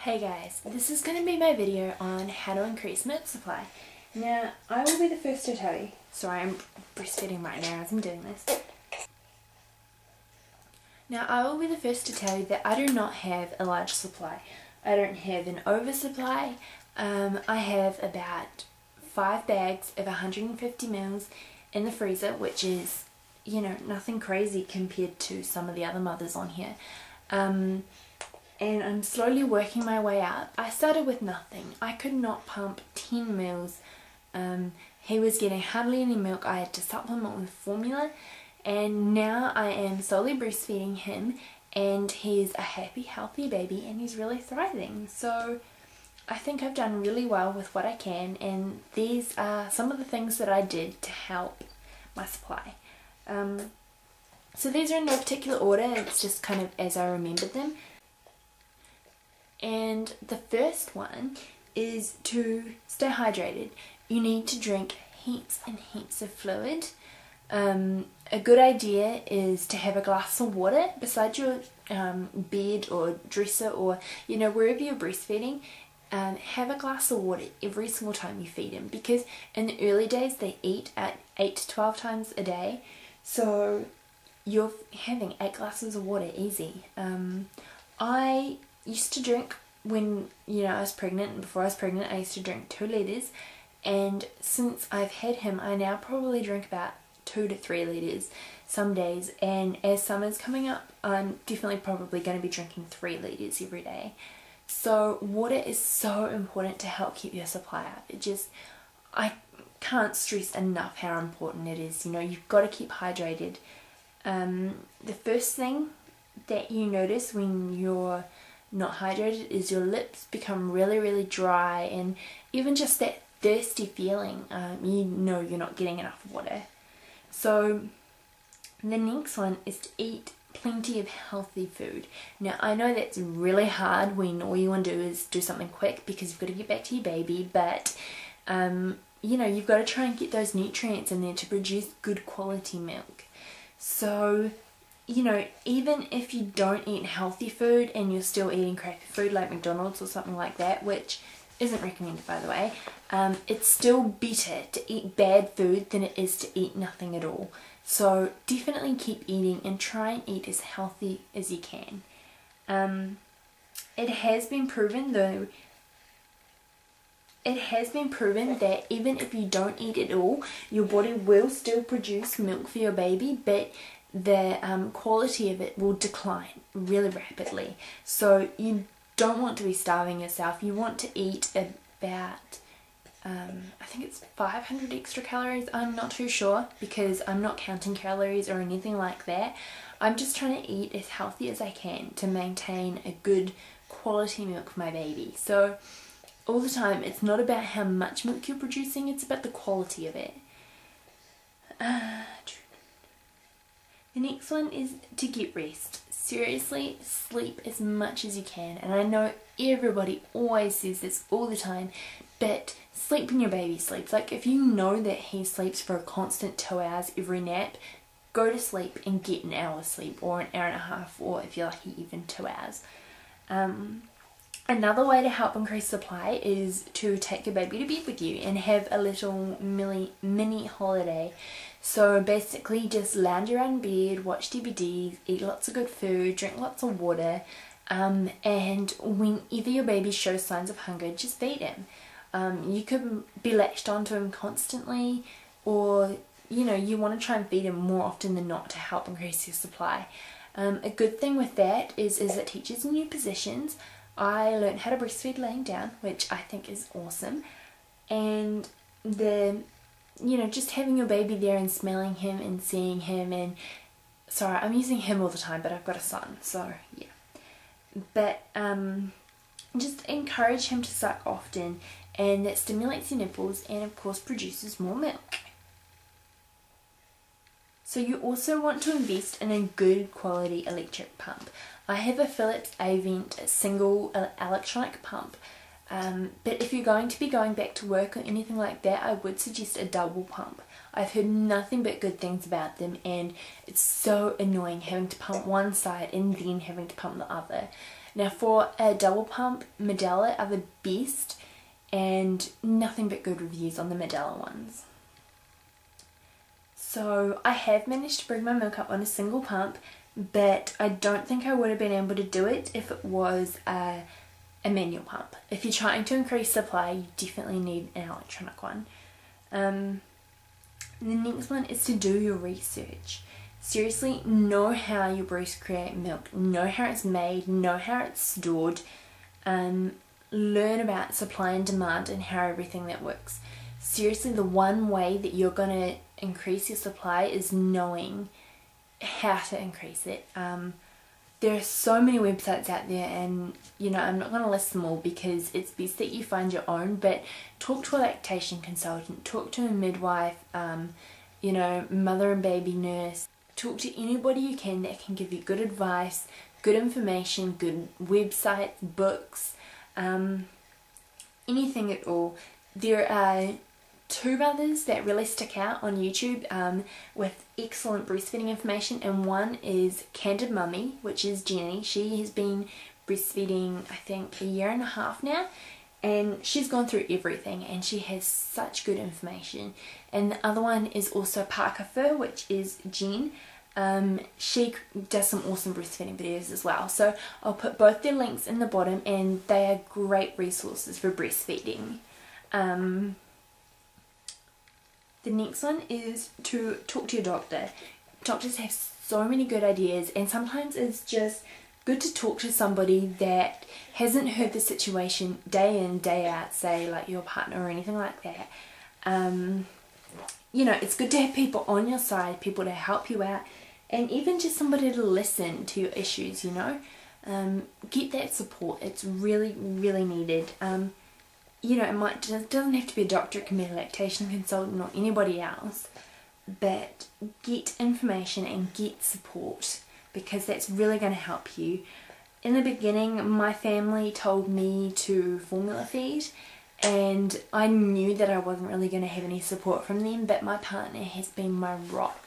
Hey guys, this is going to be my video on how to increase milk supply. Now, I will be the first to tell you. Sorry, I'm breastfeeding right now as I'm doing this. Now, I will be the first to tell you that I do not have a large supply. I don't have an oversupply. I have about 5 bags of 150 mils in the freezer, which is, you know, nothing crazy compared to some of the other mothers on here. And I'm slowly working my way up. I started with nothing. I could not pump 10 mils. He was getting hardly any milk. I had to supplement with formula, and now I am slowly breastfeeding him, and he's a happy, healthy baby, and he's really thriving. So I think I've done really well with what I can, and these are some of the things that I did to help my supply. So these are in no particular order, it's just kind of as I remembered them. And the first one is to stay hydrated. You need to drink heaps and heaps of fluid. A good idea is to have a glass of water beside your bed or dresser, or you know, wherever you're breastfeeding. Have a glass of water every single time you feed him, because in the early days they eat at 8 to 12 times a day, so you're having 8 glasses of water easy. I used to drink, when I was pregnant, and before I was pregnant I used to drink 2 litres, and since I've had him I now probably drink about 2 to 3 litres some days, and as summer's coming up I'm definitely probably going to be drinking 3 litres every day. So water is so important to help keep your supply up. I can't stress enough how important it is. You know, you've got to keep hydrated. The first thing that you notice when you're not hydrated is your lips become really, really dry, and even just that thirsty feeling, you know you're not getting enough water. So the next one is to eat plenty of healthy food. Now I know that's really hard when all you want to do is do something quick because you've got to get back to your baby, but you know, you've got to try and get those nutrients in there to produce good quality milk. So you know, even if you don't eat healthy food and you're still eating crappy food like McDonald's or something like that, which isn't recommended by the way, it's still better to eat bad food than it is to eat nothing at all. So definitely keep eating and try and eat as healthy as you can. It has been proven that even if you don't eat at all, your body will still produce milk for your baby, but the quality of it will decline really rapidly. So you don't want to be starving yourself. You want to eat about I think it's 500 extra calories. I'm not too sure because I'm not counting calories or anything like that. I'm just trying to eat as healthy as I can to maintain a good quality milk for my baby. So all the time, it's not about how much milk you're producing, it's about the quality of it. The next one is to get rest. Seriously, sleep as much as you can. And I know everybody always says this all the time, but sleep when your baby sleeps. Like, if you know that he sleeps for a constant 2 hours every nap, go to sleep and get an hour's sleep, or an hour and a half, or if you're lucky, even 2 hours. Another way to help increase supply is to take your baby to bed with you and have a little mini holiday. So basically just lounge around in bed, watch DVDs, eat lots of good food, drink lots of water, and whenever your baby shows signs of hunger, just feed him. You could be latched onto him constantly, or you know, you want to try and feed him more often than not to help increase your supply. A good thing with that is it teaches new positions. I learned how to breastfeed laying down, which I think is awesome, and just having your baby there and smelling him and seeing him, and sorry, I'm using him all the time, but I've got a son, so yeah. But just encourage him to suck often, and that stimulates your nipples and of course produces more milk. So you also want to invest in a good quality electric pump. I have a Philips Avent single electronic pump, but if you're going to be going back to work or anything like that, I would suggest a double pump. I've heard nothing but good things about them, and it's so annoying having to pump one side and then having to pump the other. Now for a double pump, Medela are the best, and nothing but good reviews on the Medela ones. So I have managed to bring my milk up on a single pump, but I don't think I would have been able to do it if it was a manual pump. If you're trying to increase supply, you definitely need an electronic one. The next one is to do your research. Seriously, know how your breasts create milk, know how it's made, know how it's stored, learn about supply and demand and how everything that works. Seriously, the one way that you're going to increase your supply is knowing how to increase it. There are so many websites out there, and you know, I'm not going to list them all because it's best that you find your own, but talk to a lactation consultant, talk to a midwife, you know, mother and baby nurse. Talk to anybody you can that can give you good advice, good information, good websites, books, anything at all. There are two mothers that really stick out on YouTube with excellent breastfeeding information, and one is Candid Mummy, which is Jenny. She has been breastfeeding I think 1.5 years now, and she's gone through everything and she has such good information. And the other one is also Parker Fur, which is Jen. She does some awesome breastfeeding videos as well, so I'll put both their links in the bottom, and they are great resources for breastfeeding. The next one is to talk to your doctor. Doctors have so many good ideas, and sometimes it's just good to talk to somebody that hasn't heard the situation day in, day out, say like your partner or anything like that. You know, it's good to have people on your side, people to help you out, and even just somebody to listen to your issues, you know. Get that support. It's really, really needed. You know, it doesn't have to be a doctor, it can be a lactation consultant or anybody else, but get information and get support, because that's really going to help you. In the beginning, my family told me to formula feed, and I knew that I wasn't really going to have any support from them, but my partner has been my rock.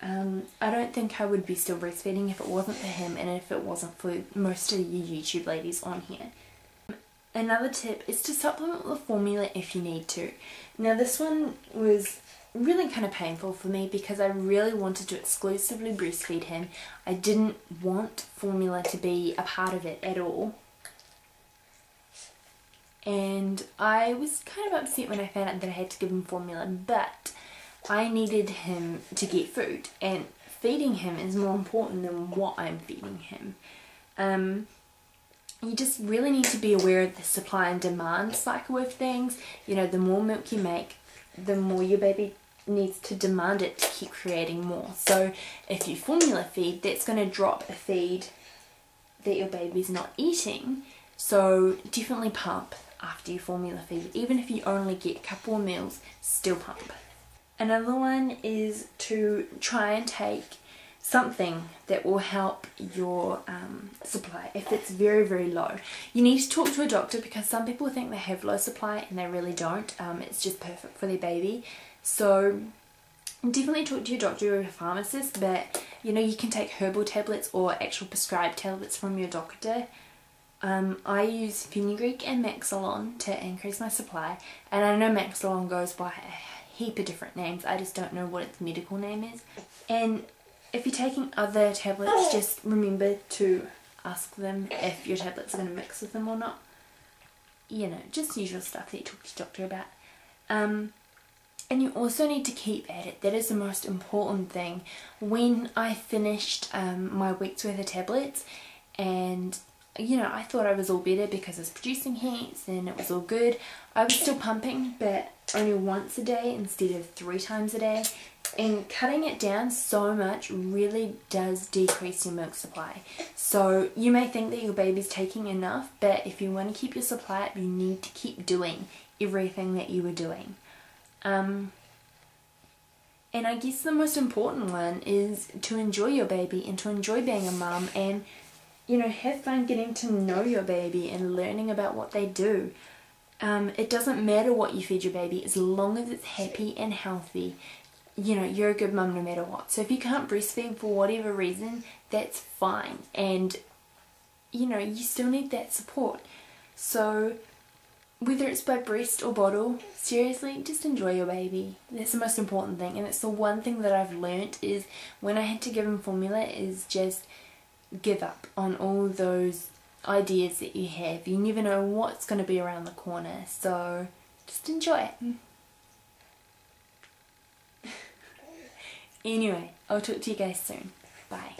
I don't think I would be still breastfeeding if it wasn't for him, and if it wasn't for most of you YouTube ladies on here. Another tip is to supplement with formula if you need to. Now this one was really kind of painful for me because I really wanted to exclusively breastfeed him. I didn't want formula to be a part of it at all. And I was kind of upset when I found out that I had to give him formula, but I needed him to get food, and feeding him is more important than what I'm feeding him. You just really need to be aware of the supply and demand cycle of things. You know, the more milk you make, the more your baby needs to demand it to keep creating more. So if you formula feed, that's going to drop a feed that your baby's not eating. So definitely pump after you formula feed. Even if you only get a couple of meals, still pump. Another one is to try and take something that will help your supply if it's very, very low. You need to talk to a doctor, because some people think they have low supply and they really don't. It's just perfect for their baby. So definitely talk to your doctor or your pharmacist, but you know, you can take herbal tablets or actual prescribed tablets from your doctor. I use fenugreek and Maxolon to increase my supply, and I know Maxolon goes by a heap of different names. I just don't know what its medical name is. And if you're taking other tablets, just remember to ask them if your tablets are going to mix with them or not. You know, just usual stuff that you talk to your doctor about. And you also need to keep at it. That is the most important thing. When I finished my week's worth of tablets, and you know, I thought I was all better because I was producing heats and it was all good. I was still pumping, but only once a day instead of 3 times a day. And cutting it down so much really does decrease your milk supply. So you may think that your baby's taking enough, but if you want to keep your supply up, you need to keep doing everything that you were doing. And I guess the most important one is to enjoy your baby and to enjoy being a mum, and you know, have fun getting to know your baby and learning about what they do. It doesn't matter what you feed your baby, as long as it's happy and healthy. You know, you're a good mum no matter what. So if you can't breastfeed for whatever reason, that's fine. And you know, you still need that support. So whether it's by breast or bottle, seriously, just enjoy your baby. That's the most important thing, and it's the one thing that I've learnt is when I had to give him formula is just give up on all those ideas that you have. You never know what's going to be around the corner, so just enjoy it. Anyway, I'll talk to you guys soon. Bye.